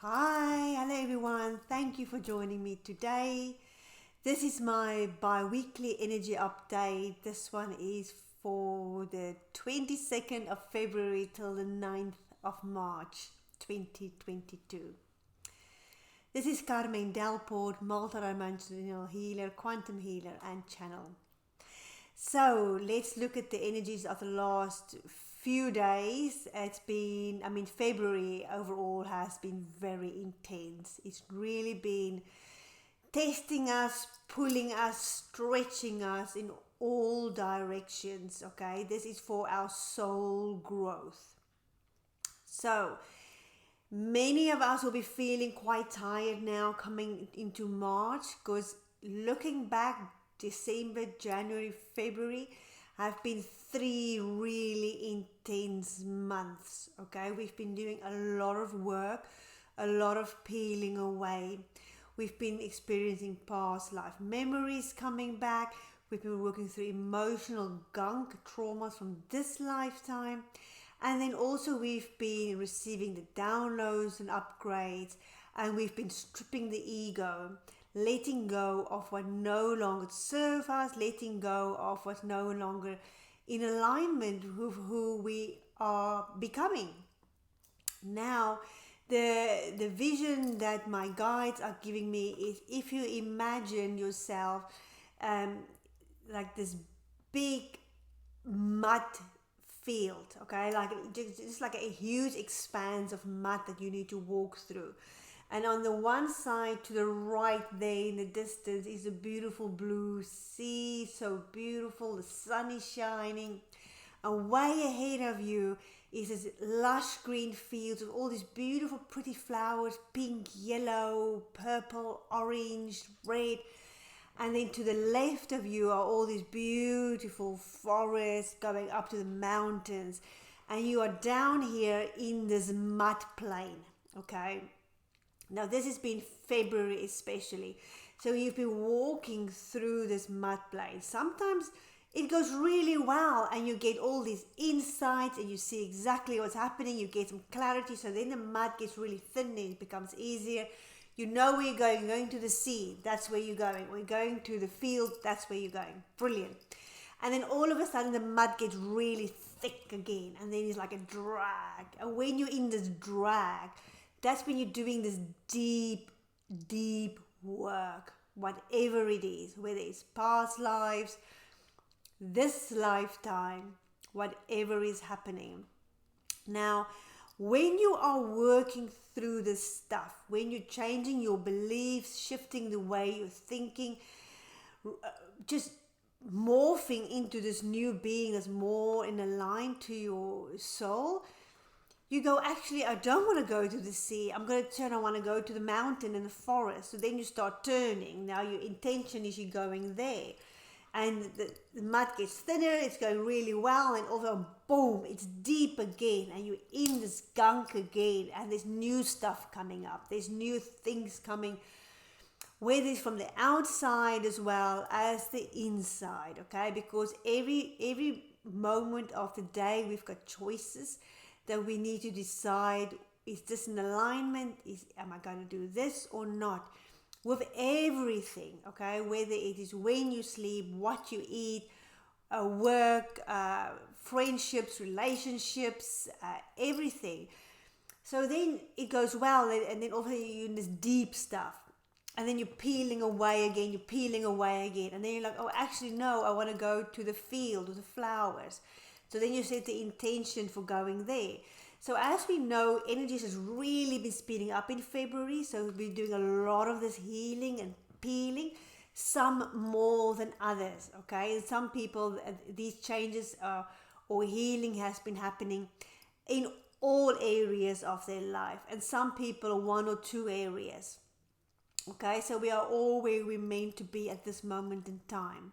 Hi, hello everyone. Thank you for joining me today. This is my bi-weekly energy update. This one is for the 22nd of February till the 9th of March 2022. This is Carmen Delport, multidimensional healer, quantum healer and channel. So let's look at the energies of the last few days. February overall has been very intense. It's really been testing us, pulling us, stretching us in all directions. Okay, this is for our soul growth. So many of us will be feeling quite tired now coming into March, because looking back, December, January, February have been 3 really intense months. Okay, we've been doing a lot of work, a lot of peeling away. We've been experiencing past life memories coming back. We've been working through emotional gunk, traumas from this lifetime. And then also we've been receiving the downloads and upgrades, and we've been stripping the ego, letting go of what no longer serves us, letting go of what's no longer in alignment with who we are becoming. Now, the vision that my guides are giving me is, if you imagine yourself like this big mud field, okay, like just like a huge expanse of mud that you need to walk through. And on the one side, to the right there in the distance, is a beautiful blue sea, so beautiful, the sun is shining. And way ahead of you is this lush green fields with all these beautiful pretty flowers, pink, yellow, purple, orange, red. And then to the left of you are all these beautiful forests going up to the mountains. And you are down here in this mud plain, okay? Now this has been February especially. So you've been walking through this mud plain. Sometimes it goes really well and you get all these insights and you see exactly what's happening. You get some clarity. So then the mud gets really thin and it becomes easier. You know where you're going. You're going to the sea. That's where you're going. We're going to the field. That's where you're going. Brilliant. And then all of a sudden the mud gets really thick again. And then it's like a drag. And when you're in this drag, that's when you're doing this deep, deep work, whatever it is, whether it's past lives, this lifetime, whatever is happening. Now, when you are working through this stuff, when you're changing your beliefs, shifting the way you're thinking, just morphing into this new being that's more in line to your soul, you go, actually, I don't want to go to the sea. I'm going to turn, I want to go to the mountain and the forest. So then you start turning. Now your intention is you're going there. And the mud gets thinner, it's going really well, and also, boom, it's deep again. And you're in this gunk again. And there's new stuff coming up. There's new things coming, whether it's from the outside as well as the inside, okay? Because every moment of the day, we've got choices that we need to decide, is this in alignment? Am I going to do this or not? With everything, okay? Whether it is when you sleep, what you eat, work, friendships, relationships, everything. So then it goes well, and then also you're in this deep stuff. And then you're peeling away again, and then you're like, oh, actually, no, I want to go to the field with the flowers. So then you set the intention for going there. So as we know, energies has really been speeding up in February. So we've been doing a lot of this healing and peeling, some more than others, okay? And some people, these changes or healing has been happening in all areas of their life. And some people 1 or 2 areas, okay? So we are all where we're meant to be at this moment in time.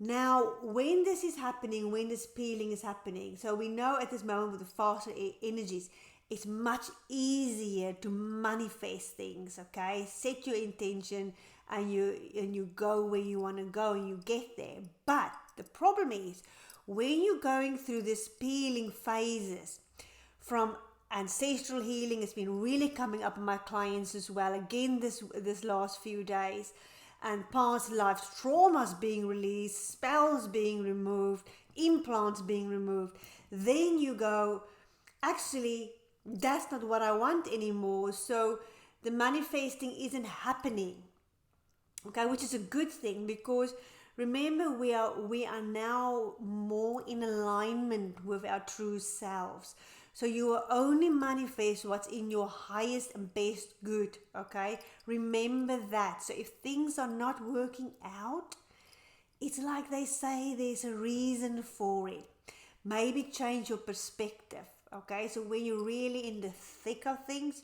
Now, when this is happening, when this peeling is happening, so we know at this moment with the faster energies, it's much easier to manifest things, okay? Set your intention and you go where you want to go and you get there. But the problem is, when you're going through this peeling phases from ancestral healing has been really coming up in my clients as well. Again, this last few days, and past life traumas being released, spells being removed, implants being removed. Then you go, actually, that's not what I want anymore. So the manifesting isn't happening. Okay, which is a good thing, because remember, we are now more in alignment with our true selves. So you will only manifest what's in your highest and best good. Okay, remember that. So if things are not working out, it's like they say, there's a reason for it. Maybe change your perspective. Okay, so when you're really in the thick of things,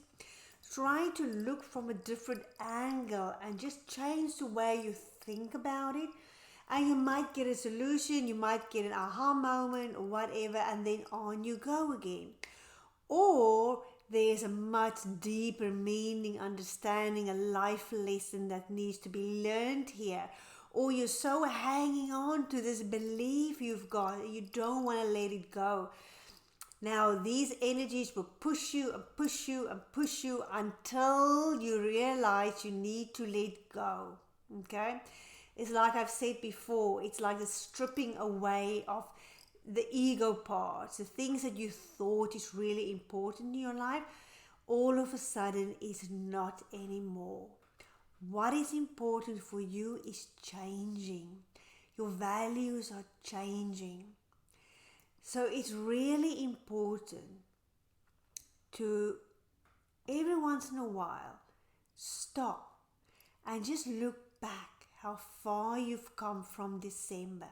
try to look from a different angle and just change the way you think about it. And you might get a solution, you might get an aha moment or whatever, and then on you go again. Or there's a much deeper meaning, understanding, a life lesson that needs to be learned here. Or you're so hanging on to this belief you've got, you don't want to let it go. Now these energies will push you and push you and push you until you realize you need to let go. Okay? It's like I've said before, it's like the stripping away of the ego parts, the things that you thought is really important in your life, all of a sudden is not anymore. What is important for you is changing. Your values are changing. So it's really important to, every once in a while, stop and just look back how far you've come from December,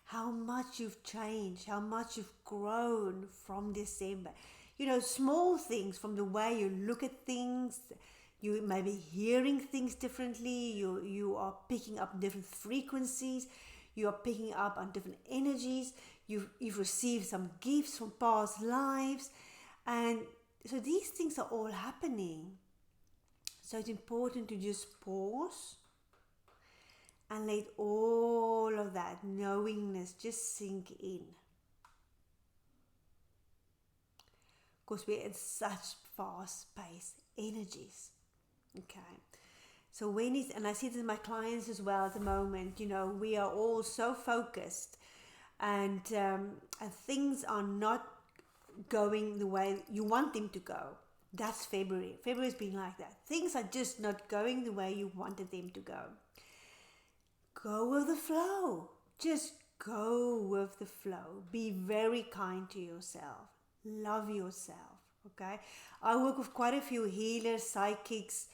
how much you've changed, how much you've grown from December. You know, small things, from the way you look at things, you may be hearing things differently, you are picking up different frequencies, you are picking up on different energies, you've received some gifts from past lives, and so these things are all happening. So it's important to just pause and let all of that knowingness just sink in. Because we're in such fast-paced energies. Okay. So when it's, and I see this in my clients as well at the moment, you know, we are all so focused, and things are not going the way you want them to go. That's February. February's been like that. Things are just not going the way you wanted them to go. Go with the flow. Just go with the flow. Be very kind to yourself. Love yourself. Okay. I work with quite a few healers, psychics,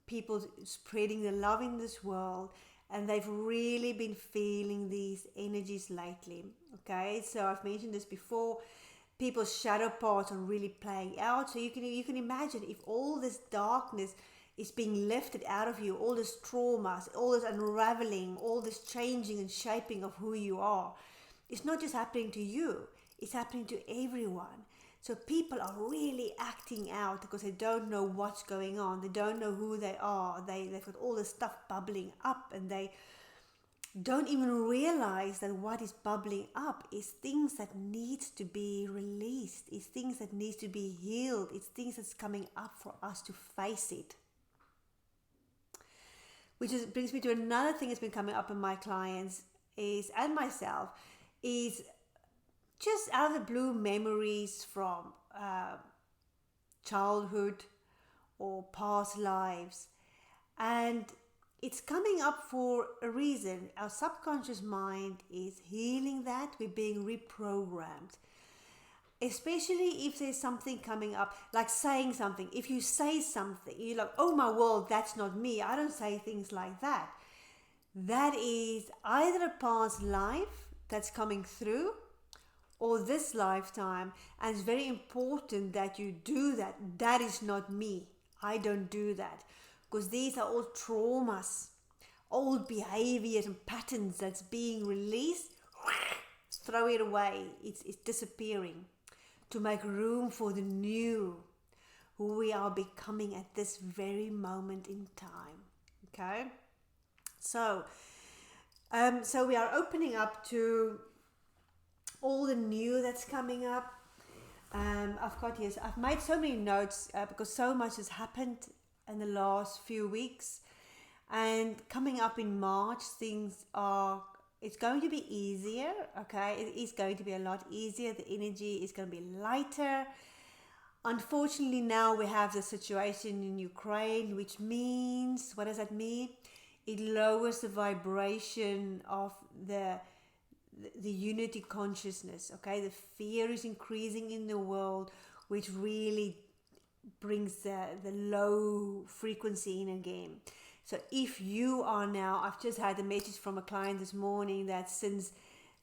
people spreading the love in this world, and they've really been feeling these energies lately. Okay. So I've mentioned this before. People's shadow parts are really playing out. So you can imagine if all this darkness is being lifted out of you, all this traumas, all this unraveling, all this changing and shaping of who you are. It's not just happening to you, it's happening to everyone. So people are really acting out because they don't know what's going on. They don't know who they are. They've got all this stuff bubbling up, and they don't even realize that what is bubbling up is things that needs to be released. It's things that needs to be healed. It's things that's coming up for us to face it. Brings me to another thing that's been coming up in my clients and myself, is just out of the blue memories from childhood or past lives. And it's coming up for a reason. Our subconscious mind is healing that. We're being reprogrammed. Especially if there's something coming up, like saying something. If you say something, you're like, oh my world, that's not me. I don't say things like that. That is either a past life that's coming through, or this lifetime. And it's very important that you do that. That is not me. I don't do that. Because these are all traumas, old behaviors and patterns that's being released. Throw it away. It's disappearing, to make room for the new, who we are becoming at this very moment in time. Okay? So we are opening up to all the new that's coming up. I've made so many notes because so much has happened in the last few weeks. And coming up in March, it's going to be easier, okay? It is going to be a lot easier. The energy is going to be lighter. Unfortunately, now we have the situation in Ukraine, which means, what does that mean? It lowers the vibration of the unity consciousness, okay? The fear is increasing in the world, which really brings the low frequency in again. So if you are now, I've just had a message from a client this morning that since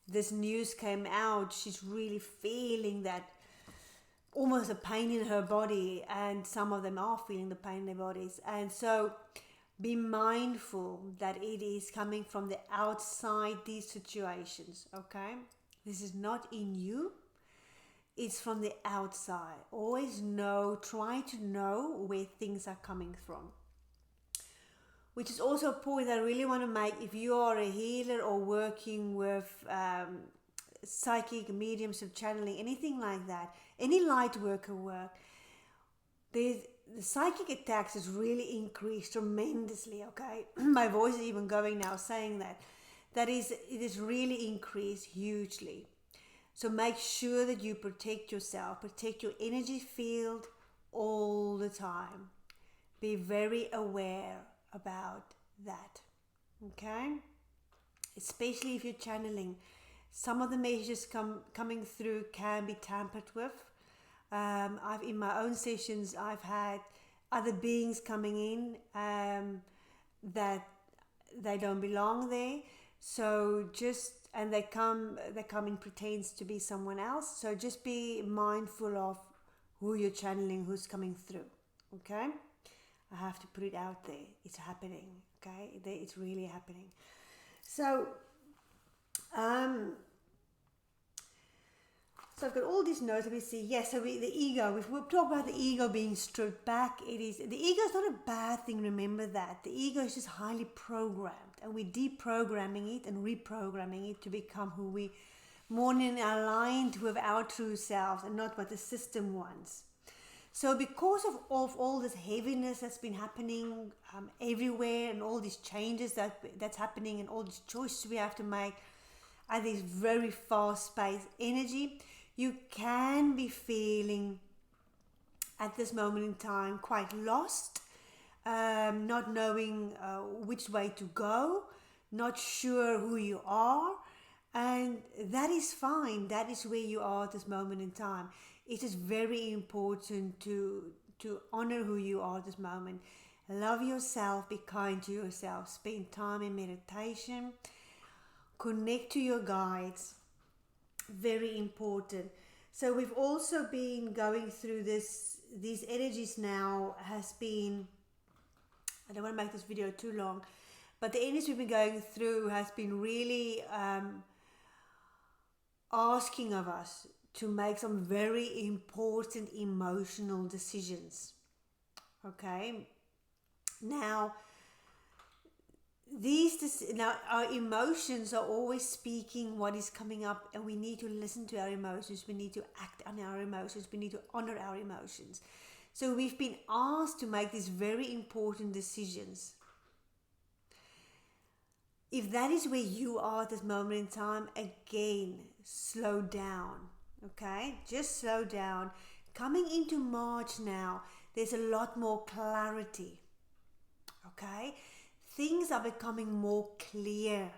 this news came out, she's really feeling that almost a pain in her body, and some of them are feeling the pain in their bodies. And so be mindful that it is coming from the outside, these situations, okay? This is not in you, it's from the outside. Always try to know where things are coming from. Which is also a point that I really want to make. If you are a healer or working with psychic, mediumship, channeling, anything like that, any light worker work, the psychic attacks has really increased tremendously, okay? My voice is even going now saying that. It is really increased hugely. So make sure that you protect yourself, protect your energy field all the time. Be very aware about that, okay? Especially if you're channeling. Some of the messages coming through can be tampered with. In my own sessions, I've had other beings coming in that they don't belong there. So they come in pretense to be someone else. So just be mindful of who you're channeling, who's coming through, okay? I have to put it out there. It's happening, okay? It's really happening. So I've got all these notes. Let me see. Yes, so the ego. We've talked about the ego being stripped back. The ego is not a bad thing. Remember that. The ego is just highly programmed, and we're deprogramming it and reprogramming it to become who we more aligned with our true selves and not what the system wants. So because of all this heaviness that's been happening everywhere, and all these changes that's happening, and all these choices we have to make at this very fast-paced energy, you can be feeling at this moment in time quite lost, not knowing which way to go, not sure who you are, and that is fine. That is where you are at this moment in time. It is very important to honor who you are at this moment. Love yourself, be kind to yourself, spend time in meditation, connect to your guides. Very important. So we've also been going through these energies now has been, I don't want to make this video too long, but the energies we've been going through has been really asking of us to make some very important emotional decisions. Okay? Now, our emotions are always speaking what is coming up, and we need to listen to our emotions. We need to act on our emotions. We need to honor our emotions. So we've been asked to make these very important decisions. If that is where you are at this moment in time, again, slow down. Okay, just slow down. Coming into March now, there's a lot more clarity. Okay, things are becoming more clear.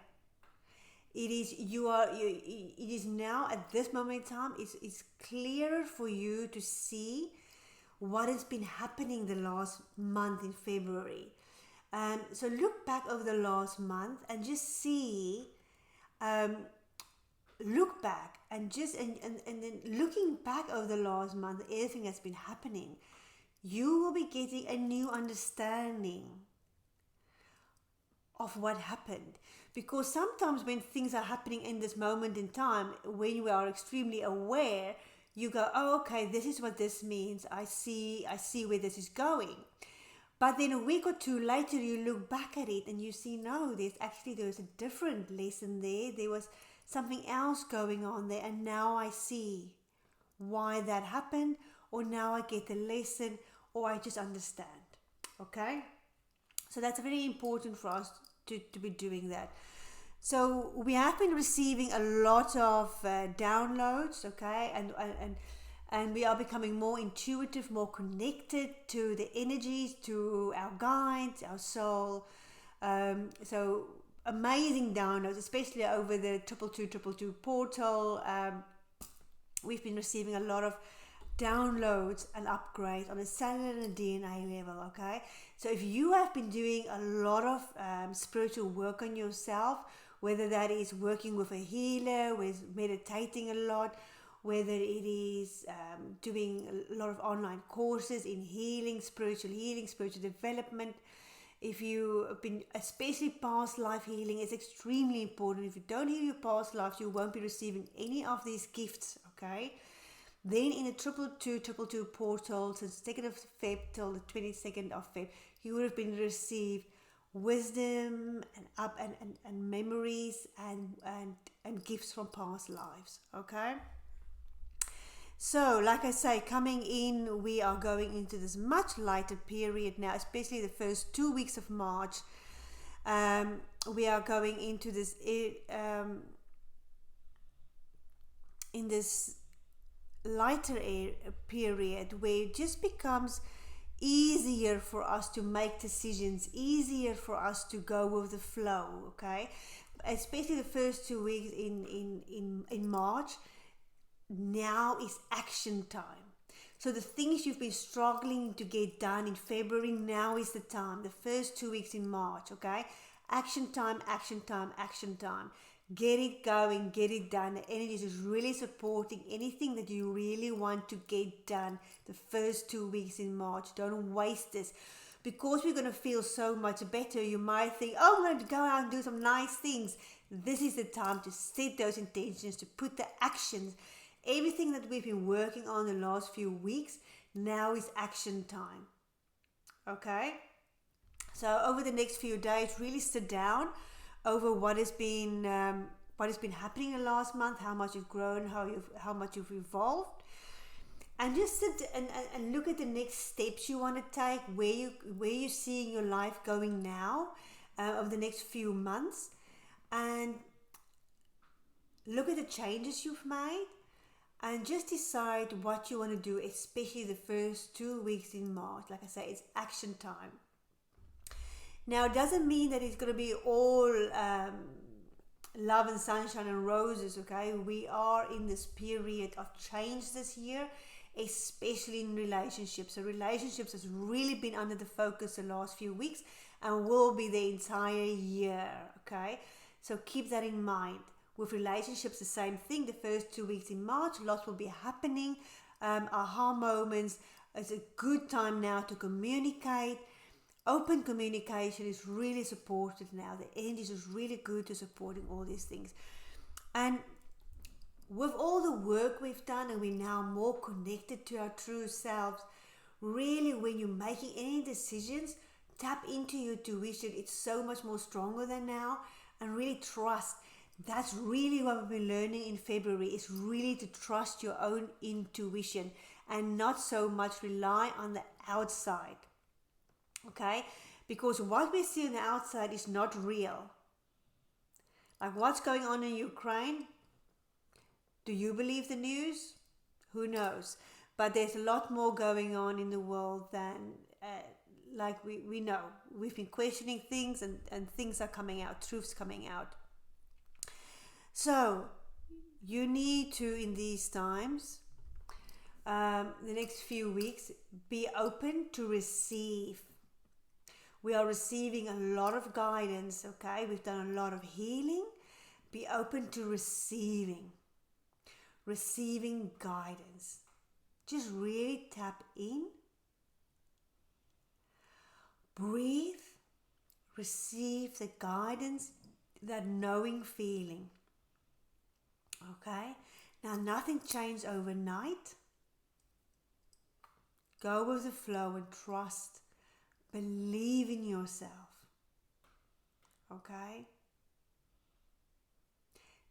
It is now at this moment in time, it's clearer for you to see what has been happening the last month in February. So look back over the last month and just see. Look back and then looking back over the last month, everything that's been happening, you will be getting a new understanding of what happened. Because sometimes when things are happening in this moment in time, when you are extremely aware, you go, oh, okay, this is what this means. I see where this is going. But then a week or two later, you look back at it and you see, no, there was a different lesson there. There was something else going on there, and now I see why that happened, or now I get the lesson, or I just understand. Okay? So that's very important for us to be doing that. So we have been receiving a lot of downloads, okay, and we are becoming more intuitive, more connected to the energies, to our guides, our soul. So amazing downloads, especially over the 22222 portal. We've been receiving a lot of downloads and upgrades on a cellular and DNA level, okay? So if you have been doing a lot of spiritual work on yourself, whether that is working with a healer, with meditating a lot, whether it is doing a lot of online courses in healing, spiritual development, if you have been, especially past life healing is extremely important. If you don't heal your past lives, you won't be receiving any of these gifts, okay? Then in the 22222 portal, since the 2nd of Feb till the 22nd of Feb, you would have been received wisdom and memories and gifts from past lives, okay? So like I say, coming in, we are going into this much lighter period now, especially the first 2 weeks of March. We are going into this in this lighter period where it just becomes easier for us to make decisions, easier for us to go with the flow, okay? Especially the first 2 weeks in March. Now is action time. So the things you've been struggling to get done in February, now is the time. The first 2 weeks in March, okay? Action time, action time, action time. Get it going, get it done. The energy is really supporting anything that you really want to get done the first 2 weeks in March. Don't waste this. Because we're going to feel so much better, you might think, oh, I'm going to go out and do some nice things. This is the time to set those intentions, to put the actions. Everything that we've been working on the last few weeks, now is action time. Okay? So over the next few days, really sit down over what has been happening in the last month, how much you've grown, how much you've evolved, and just sit and look at the next steps you want to take, where you're seeing your life going now over the next few months, and look at the changes you've made, and just decide what you want to do, especially the first 2 weeks in March. Like I say, it's action time. Now, it doesn't mean that it's going to be all love and sunshine and roses, okay? We are in this period of change this year, especially in relationships. So relationships has really been under the focus the last few weeks and will be the entire year, okay? So keep that in mind. With relationships, the same thing. The first 2 weeks in March, lots will be happening. Aha moments. It's a good time now to communicate. Open communication is really supported now. The energy is really good to supporting all these things. And with all the work we've done, and we're now more connected to our true selves, really when you're making any decisions, tap into your intuition. It's so much more stronger than now, and really trust. That's really what we've been learning in February, is really to trust your own intuition and not so much rely on the outside. Okay? Because what we see on the outside is not real. Like what's going on in Ukraine? Do you believe the news? Who knows? But there's a lot more going on in the world than like we know. We've been questioning things, and things are coming out, truths coming out. So you need to, in these times, the next few weeks, be open to receive. We are receiving a lot of guidance, okay? We've done a lot of healing. Be open to receiving guidance. Just really tap in, breathe, receive the guidance, that knowing feeling. Okay? Now, nothing changed overnight. Go with the flow and trust. Believe in yourself. Okay?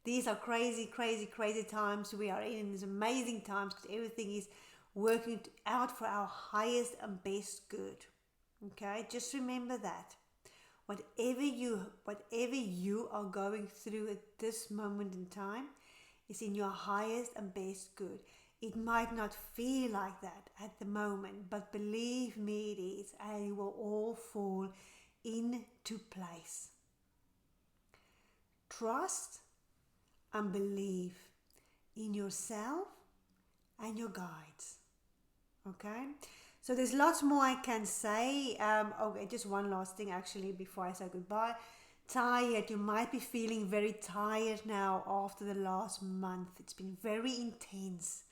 These are crazy, crazy, crazy times we are in. These amazing times because everything is working out for our highest and best good. Okay, just remember that. Whatever you are going through at this moment in time is in your highest and best good. It might not feel like that at the moment, but believe me, it is, and it will all fall into place. Trust and believe in yourself and your guides. Okay? So there's lots more I can say. Okay, just one last thing actually before I say goodbye. Tired. You might be feeling very tired now after the last month. It's been very intense.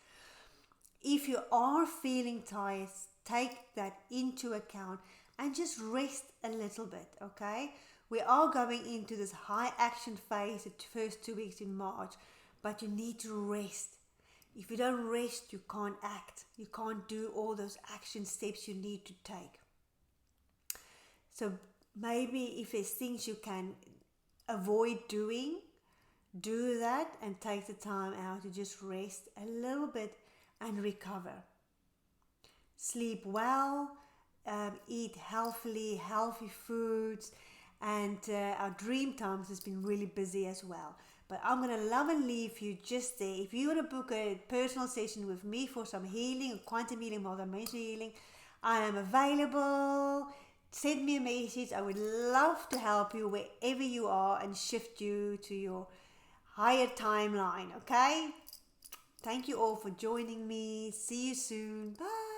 If you are feeling tired, take that into account and just rest a little bit, okay? We are going into this high action phase the first 2 weeks in March, but you need to rest. If you don't rest, you can't act. You can't do all those action steps you need to take. So maybe if there's things you can avoid doing, do that and take the time out to just rest a little bit and recover. Sleep well, eat healthily, healthy foods, and our dream times has been really busy as well. But I'm going to love and leave you just there. If you want to book a personal session with me for some healing, quantum healing, multidimensional healing, I am available. Send me a message. I would love to help you wherever you are and shift you to your higher timeline, okay? Thank you all for joining me. See you soon. Bye.